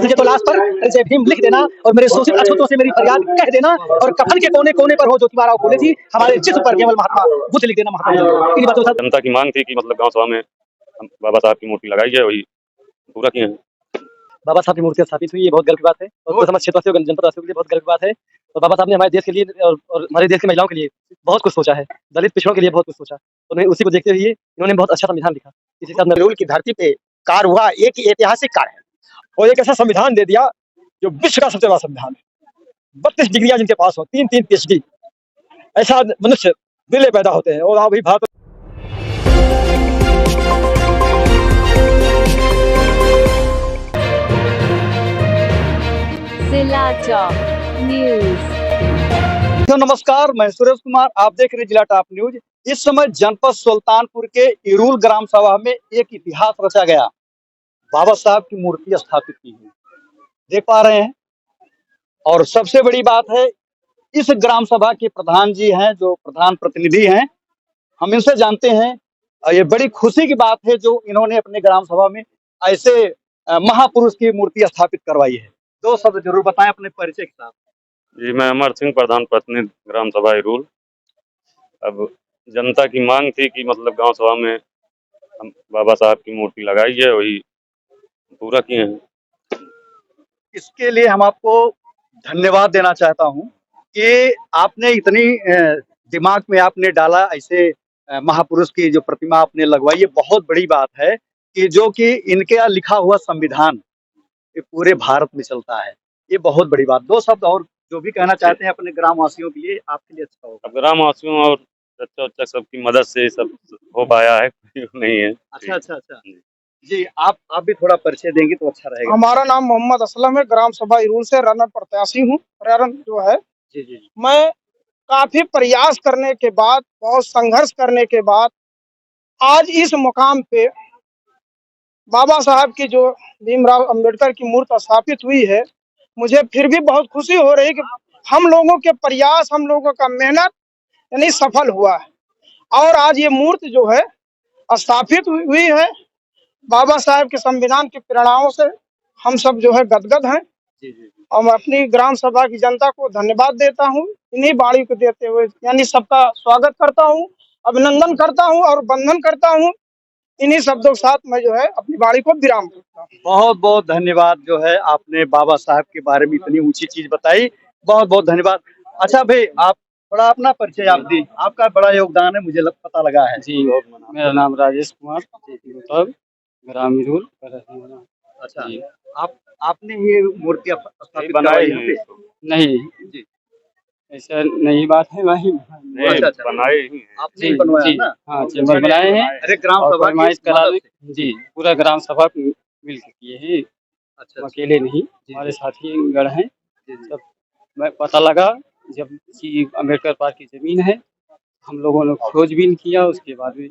मुझे तो लास्ट पर जय भीम लिख देना और मेरे शोषित अछूतों से मेरी फरियाद कह देना और कफन के कोने कोने पर हो ज्योतिबा राव फूले जी हमारे जिस्म पर केवल महात्मा बुद्ध लिख देना। महात्मा इन बातों से जनता की मांग थी कि मतलब गांव सभा में बाबा साहब की मूर्ति लगाई है, वही पूरा किए हैं। बाबा साहब की मूर्ति स्थापित हुई, ये बहुत गर्व की बात है और समाज क्षेत्रवासियों जनपद वासियों के लिए बहुत गर्व की बात है। और बाबा साहब ने हमारे देश के लिए और हमारे देश की महिलाओं के लिए बहुत कुछ सोचा है, दलित पिछड़ों के लिए बहुत कुछ सोचा। उन्हें उसी को देखते हुए इन्होंने बहुत अच्छा संविधान लिखा। इसी हिसाब से की धरती पे कार्य हुआ एक ऐतिहासिक कार्य है और एक ऐसा संविधान दे दिया जो विश्व का सबसे बड़ा संविधान है। 32 डिग्रियां जिनके पास हो, 3 PhD, ऐसा मनुष्य दिले पैदा होते हैं। और अभी भारत जिला टॉप न्यूज। तो नमस्कार, मैं सुरेश कुमार, आप देख रहे हैं जिला टॉप न्यूज। इस समय जनपद सुल्तानपुर के इरूल ग्राम सभा में एक इतिहास रचा गया। बाबा साहब की मूर्ति स्थापित की हुई देख पा रहे हैं। और सबसे बड़ी बात है, इस ग्राम सभा के प्रधान जी हैं, जो प्रधान प्रतिनिधि हैं, हम इनसे जानते हैं। और ये बड़ी खुशी की बात है जो इन्होंने अपने ग्राम सभा में ऐसे महापुरुष की मूर्ति स्थापित करवाई है। 2 शब्द जरूर बताएं अपने परिचय के साथ। जी, मैं अमर सिंह, प्रधान प्रतिनिधि ग्राम सभा इरूल। अब जनता की मांग थी कि मतलब गांव सभा में हम बाबा साहब की मूर्ति लगाई है, वही पूरा किए हैं। इसके लिए हम आपको धन्यवाद देना चाहता हूं कि आपने इतनी दिमाग में आपने डाला, ऐसे महापुरुष की जो प्रतिमा आपने लगवाई, ये बहुत बड़ी बात है कि जो कि इनके यहाँ लिखा हुआ संविधान ये पूरे भारत में चलता है। ये बहुत बड़ी बात। 2 शब्द और जो भी कहना चाहते हैं अपने ग्रामवासियों के लिए, आपके लिए अच्छा होगा। अब ग्रामवासियों और चचा उच्चा सबकी मदद से ये सब हो पाया है, नहीं है। अच्छा। जी, आप भी थोड़ा परिचय देंगे तो अच्छा रहेगा। हमारा नाम मोहम्मद असलम है, ग्राम सभा इरूल से रनर प्रत्याशी हूँ। पर्यावरण जो है, जी। मैं काफी प्रयास करने के बाद, बहुत संघर्ष करने के बाद आज इस मुकाम पे बाबा साहब की जो भीमराव अंबेडकर की मूर्ति स्थापित हुई है, मुझे फिर भी बहुत खुशी हो रही कि हम लोगों के प्रयास, हम लोगों का मेहनत यानी सफल हुआ है। और आज ये मूर्ति जो है स्थापित हुई है। बाबा साहब के संविधान की प्रेरणाओं से हम सब जो है गदगद हैं। और मैं अपनी ग्राम सभा की जनता को धन्यवाद देता हूँ। इन्हीं बाणी को देते हुए यानी सबका स्वागत करता हूँ, अभिनंदन करता हूँ और वंदन करता हूँ। इन्हीं शब्दों के साथ मैं जो है अपनी बाणी को विराम करता हूँ। बहुत बहुत धन्यवाद जो है, आपने बाबा साहब के बारे में इतनी ऊंची चीज बताई। बहुत बहुत धन्यवाद। अच्छा भाई, आप थोड़ा अपना परिचय आप दी। आपका बड़ा योगदान है, मुझे पता लगा है। जी, मेरा नाम राजेश कुमार, ग्राम इरूल। अच्छा, आपने ये मूर्ति स्थापित बनाई करवाई है? नहीं जी, ऐसा नहीं बात है भाई। अच्छा। बनाए ही हैं। आपने ही बनवाया ना? हाँ, चैम्बर बनाए हैं। अरे ग्राम और सभा की फरमाइश करा मदद से। जी, पूरा ग्राम सभा मिल के किए हैं। अच्छा। अकेले नहीं, हमारे साथी गण हैं सब। मैं पता लगा जब कि अम्बेडकर पार्क की जमीन है, हम लोगों ने खोजबीन किया। उसके बाद भी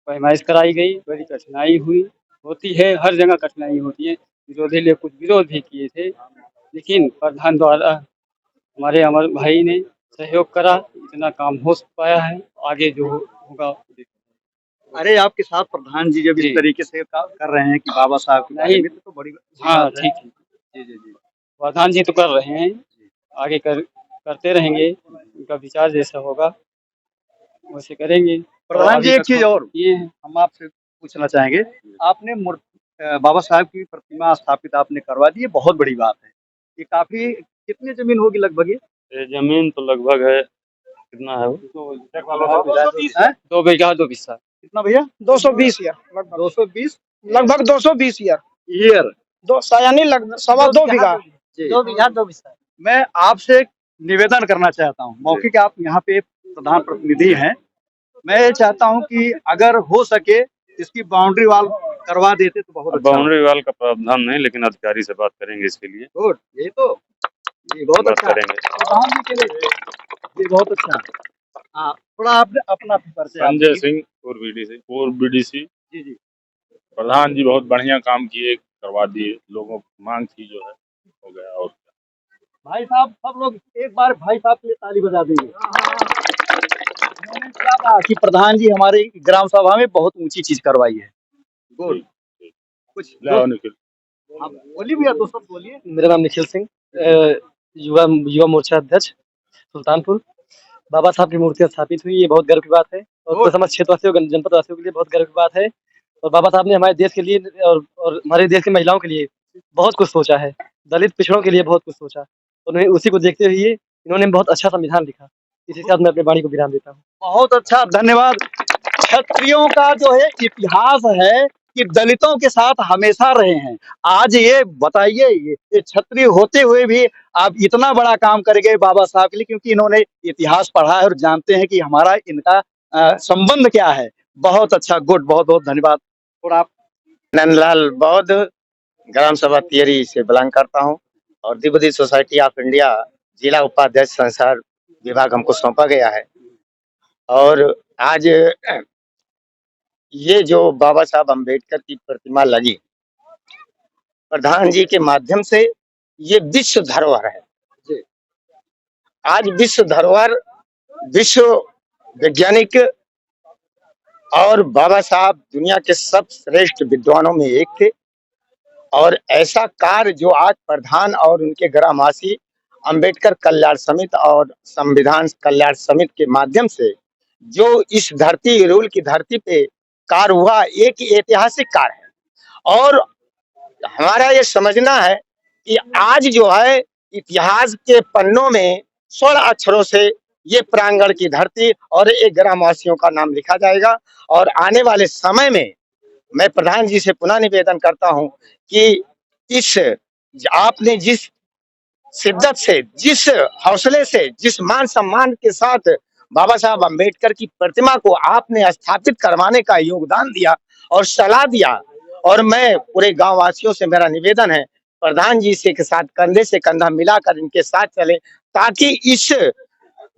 पैमाइश कराई गई। बड़ी कठिनाई हुई, होती है, हर जगह कठिनाई होती है। विरोधी लिए कुछ विरोध भी किए थे, लेकिन प्रधान द्वारा हमारे अमर भाई ने सहयोग करा, इतना काम हो पाया है। आगे जो होगा। अरे आपके साथ प्रधान जी जब इस तरीके से कर रहे हैं कि बाबा साहब की बारे में, तो बड़ी हाँ ठीक है। जी। प्रधान जी तो कर रहे हैं, आगे करते रहेंगे। उनका विचार जैसा होगा वैसे करेंगे। प्रधान जी, एक चीज और ये है, हम आपसे पूछना चाहेंगे। आपने बाबा साहब की प्रतिमा स्थापित आपने करवा दी, ये बहुत बड़ी बात है। ये काफी कितनी जमीन होगी लगभग? ये जमीन तो लगभग है, कितना है वो? 2 बीघा 2 बिस्सा। कितना भैया? 220 ईयर, लगभग 220 लगभग 220 ईयर ईयर, यानी लगभग 2.25 बीघा। 2 बीघा 2 बिस्सा। मैं आपसे एक निवेदन करना चाहता हूँ, मौखिक आप यहाँ पे प्रधान प्रतिनिधि हैं। मैं ये चाहता हूँ कि अगर हो सके इसकी बाउंड्री वाल करवा देते तो बहुत अच्छा। बाउंड्री वाल का प्रावधान नहीं, लेकिन अधिकारी से बात करेंगे इसके लिए। गुड, ये बहुत अच्छा करेंगे। प्रधान जी के लिए ये बहुत अच्छा। हाँ, थोड़ा आपने अपना परिचय। संजय सिंह, पूर्व बीडीसी। जी। प्रधान जी बहुत बढ़िया काम किए, करवा दिए। लोगों की मांग थी जो है, हो गया। और भाई साहब, सब लोग एक बार भाई साहब के लिए ताली बजा देंगे। उन्होंने क्या कहा कि प्रधान जी हमारे ग्राम सभा में बहुत ऊंची चीज करवाई है। गुड। कुछ आप बोलिए भैया, दो शब्द बोलिए। मेरा नाम निखिल सिंह, युवा युवा मोर्चा अध्यक्ष सुल्तानपुर। बाबा साहब की मूर्ति स्थापित हुई, ये बहुत गर्व की बात है और पूरे समस्त क्षेत्रवासियों जनपद वासियों के लिए बहुत गर्व की बात है। और बाबा साहब ने हमारे देश के लिए और हमारे देश की महिलाओं के लिए बहुत कुछ सोचा है, दलित पिछड़ों के लिए बहुत कुछ सोचा। उन्हें उसी को देखते हुए इन्होंने बहुत अच्छा संविधान लिखा। इसी के साथ मैं अपनी वाणी को विराम देता हूँ। बहुत अच्छा, धन्यवाद। क्षत्रियों का जो है इतिहास है कि दलितों के साथ हमेशा रहे हैं। आज ये बताइए, ये क्षत्रिय होते हुए भी आप इतना बड़ा काम कर गए बाबा साहब के लिए, क्योंकि इन्होंने इतिहास पढ़ा है और जानते हैं कि हमारा इनका संबंध क्या है। बहुत अच्छा, गुड, बहुत बहुत धन्यवाद। और आप? नंदलाल बौद्ध, ग्राम सभा तियरी से बिलोंग करता हूँ और द्विवेदी सोसाइटी ऑफ इंडिया जिला उपाध्यक्ष संसार विभाग हमको सौंपा गया है। और आज ये जो बाबा साहब अम्बेडकर की प्रतिमा लगी प्रधान जी के माध्यम से, ये विश्व धरोहर है। आज विश्व धरोहर, विश्व वैज्ञानिक और बाबा साहब दुनिया के सब श्रेष्ठ विद्वानों में एक थे। और ऐसा कार्य जो आज प्रधान और उनके ग्रामवासी अंबेडकर कल्याण समिति और संविधान कल्याण समिति के माध्यम से जो इस धरती इरूल की धरती पे कार्य हुआ, एक ऐतिहासिक कार्य है। और हमारा ये समझना है कि आज जो है इतिहास के पन्नों में स्वर्ण अक्षरों से ये प्रांगण की धरती और एक ग्रामवासियों का नाम लिखा जाएगा। और आने वाले समय में मैं प्रधान जी से पुनः निवेदन करता हूं कि इस आपने जिस शिद्दत से, जिस हौसले से, जिस मान सम्मान के साथ बाबा साहब अम्बेडकर की प्रतिमा को आपने स्थापित करवाने का योगदान दिया और सलाह दिया, और मैं पूरे गांव वासियों से मेरा निवेदन है प्रधान जी से के साथ कंधे से कंधा मिलाकर इनके साथ चले, ताकि इस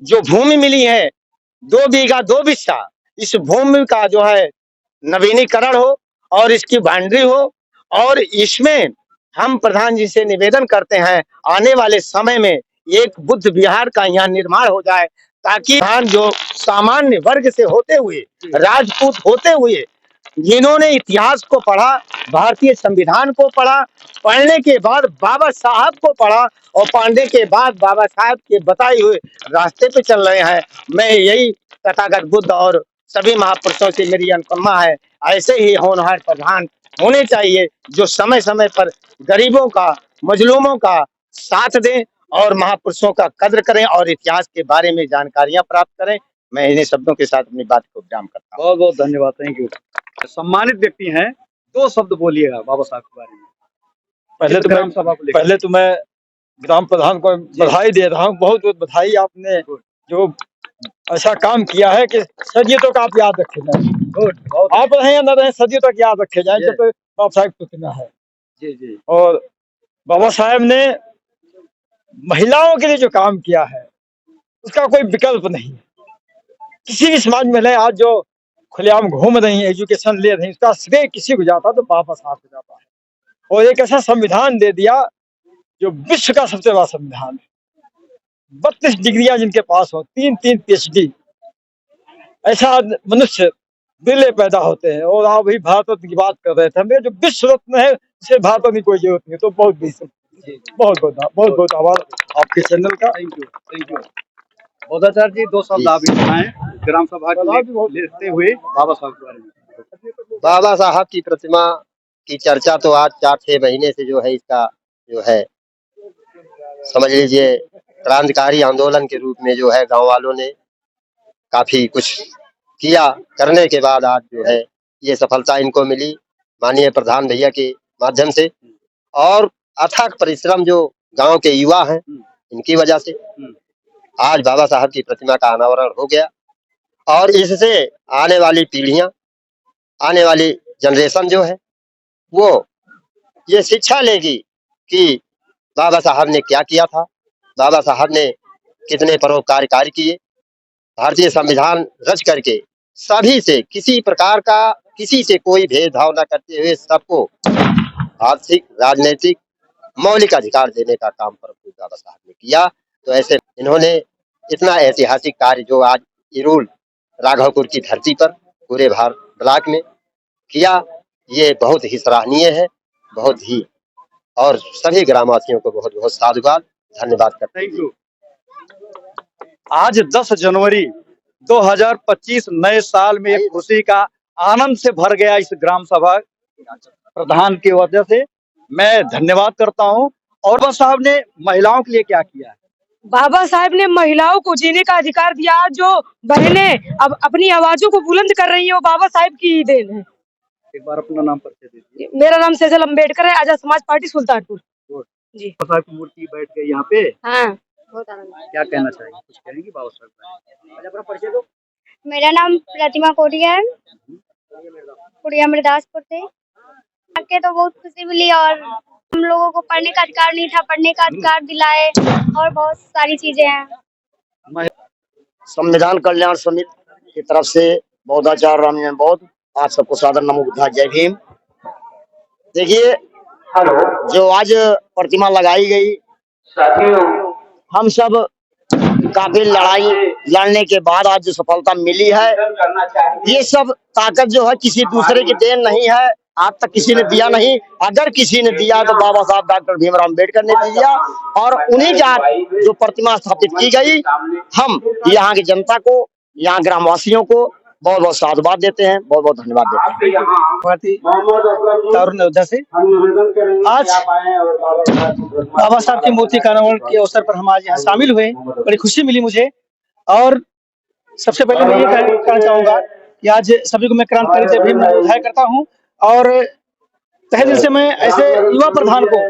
जो भूमि मिली है 2 बीघा 2 बिस्सा, इस भूमि का जो है नवीनीकरण हो और इसकी बाउंड्री हो। और इसमें हम प्रधान जी से निवेदन करते हैं आने वाले समय में एक बुद्ध विहार का यहाँ निर्माण हो जाए, ताकि हम जो सामान्य वर्ग से होते हुए, राजपूत होते हुए, जिन्होंने इतिहास को पढ़ा, भारतीय संविधान को पढ़ा, पढ़ने के बाद बाबा साहब को पढ़ा और पढ़ने के बाद बाबा साहब के बताए हुए रास्ते पे चल रहे हैं। मैं यही तथागत बुद्ध और सभी महापुरुषों से मेरी अनुकंपा है, ऐसे ही होनहार प्रधान होने चाहिए जो समय समय पर गरीबों का, मजलूमों का साथ दें और महापुरुषों का कद्र करें और इतिहास के बारे में जानकारियां प्राप्त करें। मैं इन्हीं शब्दों के साथ अपनी बात को विराम करता हूँ। बहुत बहुत धन्यवाद, थैंक यू। सम्मानित व्यक्ति हैं, 2 शब्द बोलिएगा बाबा साहब के बारे में। पहले तो मैं ग्राम प्रधान को बधाई दे रहा हूँ, बहुत बहुत बधाई। आपने जो ऐसा काम किया है कि सदियों तक आप याद रखे जाए, आप रहे या न रहे सदियों तक याद रखे जाए, जब तक बाबा साहब की प्रतिमा है। जी जी। और बाबा साहब ने महिलाओं के लिए जो काम किया है उसका कोई विकल्प नहीं है। किसी भी समाज में आज जो खुलेआम घूम रही है, एजुकेशन ले रही है, उसका श्रेय किसी को जाता तो बाबा साहब को जाता है। और एक ऐसा संविधान दे दिया जो विश्व का सबसे बड़ा संविधान है। 32 डिग्रियां जिनके पास हो, 3 PhD, ऐसा मनुष्य दिले पैदा होते हैं। और आप भी भारत रत्न की बात कर रहे थे, हमें जो विश्व रत्न है उसे भारत रत्न की कोई जरूरत नहीं। तो बहुत बहुत आभार आपके चैनल का। Thank you. बोधाचार्य जी, 2 शब्द आप बताएं ग्राम सभा के लेते हुए बाबा साहब के बारे में। बाबा साहब की प्रतिमा की चर्चा तो आज 4-6 महीने से जो है इसका जो है समझ लीजिए क्रांतिकारी आंदोलन के रूप में जो है गांव वालों ने काफी कुछ किया, करने के बाद आज जो है ये सफलता इनको मिली माननीय प्रधान भैया के माध्यम से, और अथक परिश्रम जो गांव के युवा हैं इनकी वजह से आज बाबा साहब की प्रतिमा का अनावरण हो गया। और इससे आने वाली पीढ़ियां, आने वाली जनरेशन जो है वो ये शिक्षा लेगी कि बाबा साहब ने क्या किया था, बाबा साहब ने कितने परोपकारी कार्य किए, भारतीय संविधान रच करके सभी से किसी प्रकार का, किसी से कोई भेदभाव न करते हुए सबको आर्थिक, राजनीतिक मौलिक अधिकार देने का काम प्रभु बाबा साहब ने किया। तो ऐसे इन्होंने इतना ऐतिहासिक कार्य जो आज इरूल राघवपुर की धरती पर पूरे भारत ब्लॉक में किया, ये बहुत ही सराहनीय है, बहुत ही और सभी ग्रामवासियों को बहुत बहुत साधुवाद, धन्यवाद करते हैं। Thank you. आज 10 जनवरी 2025 नए साल में एक खुशी का आनंद से भर गया इस ग्राम सभा प्रधान की वजह से। मैं धन्यवाद करता हूं। और बाबा साहब ने महिलाओं के लिए क्या किया है? बाबा साहब ने महिलाओं को जीने का अधिकार दिया। आज जो बहनें अब अपनी आवाजों को बुलंद कर रही हैं, वो बाबा साहब की ही देन है। एक बार अपना नाम परिचय दीजिए। मेरा नाम सेजल अम्बेडकर है, आजाद समाज पार्टी सुल्तानपुर। जी। बाबा साहब की मूर्ति बैठ गई यहाँ पे, हाँ, बहुत आनंद। क्या कहना चाहिए? कुछ कहेंगी बाबा साहब के बारे में? अपना परिचय दो। मेरा नाम प्रतिमा कोटिया है, कुड़िया मृदासपुर से। आके तो बहुत खुशी मिली और हम लोगों को पढ़ने का अधिकार नहीं था, पढ़ने का अधिकार दिलाए और बहुत सारी चीजें हैं। संविधान कल्याण समिति की तरफ से बौद्धाचार्य रामजन बौद्ध, आप सबको सादर नमो बुद्धाय, जय भीम। देखिए, जो आज प्रतिमा लगाई गई, हम सब काफी लड़ाई लड़ने के बाद आज जो सफलता मिली है, ये सब ताकत जो है किसी दूसरे की देन नहीं है। आज तक किसी ने दिया नहीं, अगर किसी ने दिया तो बाबा साहब डॉक्टर भीमराव अम्बेडकर ने दिया। और उन्हीं के आज जो प्रतिमा स्थापित की गई, हम यहाँ की जनता को, यहाँ ग्रामवासियों को बहुत बहुत साधुवाद देते हैं, बहुत बहुत धन्यवाद देते हैं। तरुण अयोध्या से आज बाबा साहब की मूर्ति का अनावरण के अवसर पर हम आज यहाँ शामिल हुए, बड़ी खुशी मिली मुझे। और सबसे पहले मैं ये कहना चाहूंगा कि आज सभी को मैं क्रांतिकारी जय भीम बधाई करता हूँ। और तहे दिल से मैं ऐसे युवा प्रधान को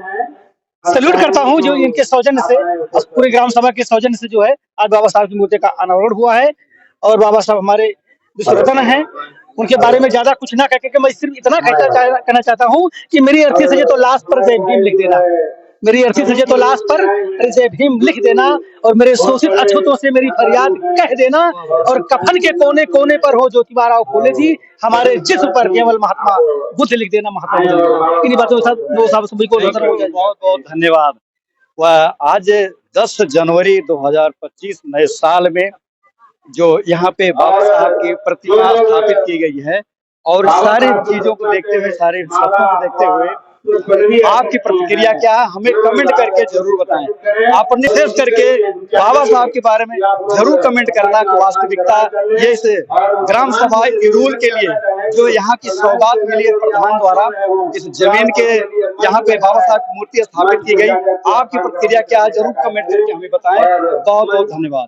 सैल्यूट करता हूँ जो इनके सौजन्य से, पूरे ग्राम सभा के सौजन्य से जो है आज बाबा साहब की मूर्ति का अनावरण हुआ है। और बाबा साहब हमारे विश्वरत्न हैं, उनके बारे में ज्यादा कुछ ना कहकर मैं सिर्फ इतना कहना चाहता हूँ कि मेरी अर्थी सजे तो लाश पर जय भीम लिख देना, मेरी अर्थी सजे तो लाश पर जय भीम लिख देना, और मेरे शोषित अछूतों से मेरी फरियाद कह देना, और कफन के कोने कोने पर हो ज्योतिबा राव फूले जी, हमारे जिस्म पर केवल महात्मा बुद्ध लिख देना। महात्मा इन्हीं बातों के साथ वो साहब सभी को बहुत बहुत धन्यवाद। वह आज 10 जनवरी 2025 नए साल में जो यहाँ पे बाबा साहब की प्रतिमा स्थापित की गई है, और सारी चीजों को देखते हुए, सारे सपनों को देखते हुए आपकी प्रतिक्रिया क्या है, हमें कमेंट करके जरूर बताएं। आप विशेष करके बाबा साहब के बारे में जरूर कमेंट करना कि वास्तविकता ये इस ग्राम सभा इरूल के लिए जो यहाँ की सौगात मिली है प्रधान द्वारा, इस जमीन के यहाँ पे बाबा साहब की मूर्ति स्थापित की गई, आपकी प्रतिक्रिया क्या है जरूर कमेंट करके हमें बताएं। बहुत बहुत धन्यवाद।